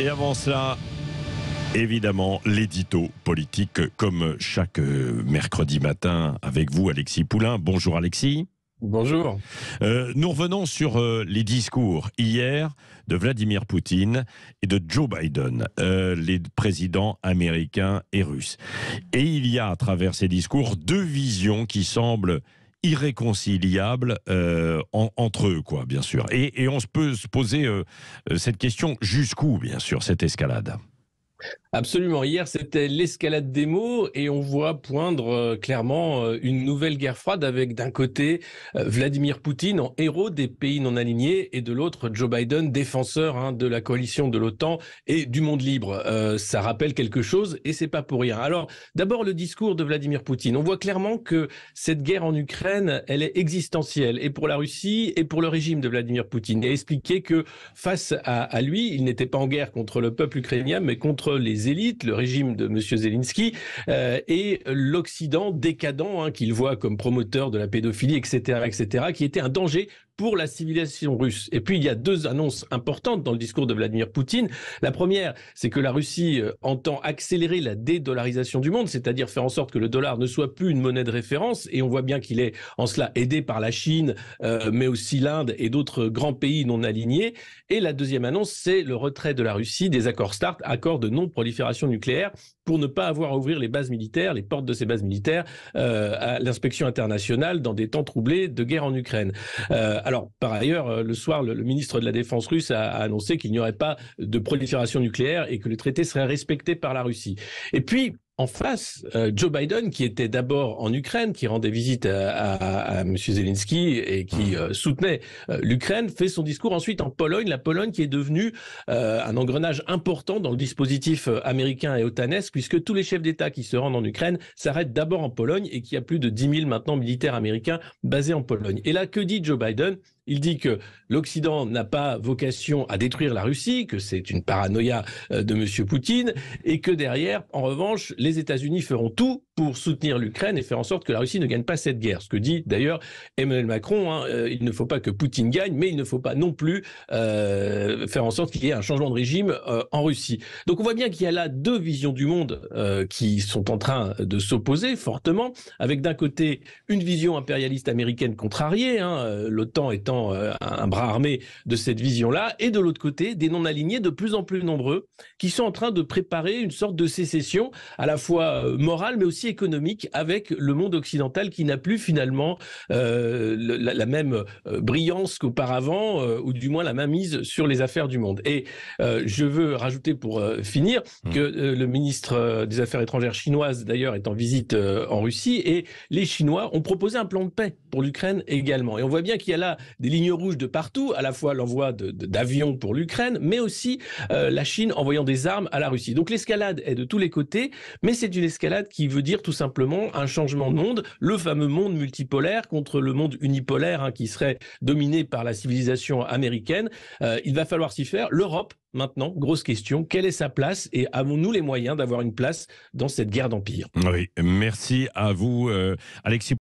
Et avant cela, évidemment, l'édito politique, comme chaque mercredi matin avec vous, Alexis Poulain. Bonjour Alexis. Bonjour. Nous revenons sur les discours hier de Vladimir Poutine et de Joe Biden, les présidents américains et russes. Et il y a à travers ces discours deux visions qui semblent irréconciliables entre eux, quoi, bien sûr. Et on peut se poser cette question, jusqu'où, bien sûr, cette escalade ? Absolument. Hier, c'était l'escalade des mots et on voit poindre clairement une nouvelle guerre froide avec d'un côté Vladimir Poutine en héros des pays non alignés et de l'autre Joe Biden, défenseur de la coalition de l'OTAN et du monde libre. Ça rappelle quelque chose et c'est pas pour rien. Alors, d'abord le discours de Vladimir Poutine. On voit clairement que cette guerre en Ukraine, elle est existentielle et pour la Russie et pour le régime de Vladimir Poutine. Il a expliqué que face à lui, il n'était pas en guerre contre le peuple ukrainien, mais contre les élites, le régime de M. Zelensky et l'Occident décadent qu'il voit comme promoteur de la pédophilie, etc., qui était un danger pour la civilisation russe. Et puis, il y a deux annonces importantes dans le discours de Vladimir Poutine. La première, c'est que la Russie entend accélérer la dédollarisation du monde, c'est-à-dire faire en sorte que le dollar ne soit plus une monnaie de référence. Et on voit bien qu'il est en cela aidé par la Chine, mais aussi l'Inde et d'autres grands pays non alignés. Et la deuxième annonce, c'est le retrait de la Russie des accords START, accords de non-prolifération nucléaire, pour ne pas avoir à ouvrir les bases militaires, les portes de ces bases militaires, à l'inspection internationale dans des temps troublés de guerre en Ukraine. Alors, par ailleurs, le soir, le ministre de la Défense russe a annoncé qu'il n'y aurait pas de prolifération nucléaire et que le traité serait respecté par la Russie. Et puis, en face, Joe Biden, qui était d'abord en Ukraine, qui rendait visite à M. Zelensky et qui soutenait l'Ukraine, fait son discours ensuite en Pologne. La Pologne qui est devenue un engrenage important dans le dispositif américain et otanesque, puisque tous les chefs d'État qui se rendent en Ukraine s'arrêtent d'abord en Pologne et qu'il y a plus de 10 000 maintenant militaires américains basés en Pologne. Et là, que dit Joe Biden ? Il dit que l'Occident n'a pas vocation à détruire la Russie, que c'est une paranoïa de M. Poutine, et que derrière, en revanche, les États-Unis feront tout pour soutenir l'Ukraine et faire en sorte que la Russie ne gagne pas cette guerre. Ce que dit d'ailleurs Emmanuel Macron, il ne faut pas que Poutine gagne, mais il ne faut pas non plus faire en sorte qu'il y ait un changement de régime en Russie. Donc on voit bien qu'il y a là deux visions du monde qui sont en train de s'opposer fortement, avec d'un côté une vision impérialiste américaine contrariée, l'OTAN étant un bras armé de cette vision-là, et de l'autre côté, des non-alignés de plus en plus nombreux qui sont en train de préparer une sorte de sécession à la fois morale mais aussi économique avec le monde occidental qui n'a plus finalement la même brillance qu'auparavant, ou du moins la même mise sur les affaires du monde. Et je veux rajouter pour finir que le ministre des Affaires étrangères chinoise d'ailleurs est en visite en Russie et les Chinois ont proposé un plan de paix pour l'Ukraine également. Et on voit bien qu'il y a là des lignes rouges de partout, à la fois l'envoi d'avions pour l'Ukraine, mais aussi la Chine envoyant des armes à la Russie. Donc l'escalade est de tous les côtés, mais c'est une escalade qui veut dire tout simplement un changement de monde, le fameux monde multipolaire contre le monde unipolaire qui serait dominé par la civilisation américaine. Il va falloir s'y faire. L'Europe, maintenant, grosse question, quelle est sa place et avons-nous les moyens d'avoir une place dans cette guerre d'empire ? Oui, merci à vous, Alexis.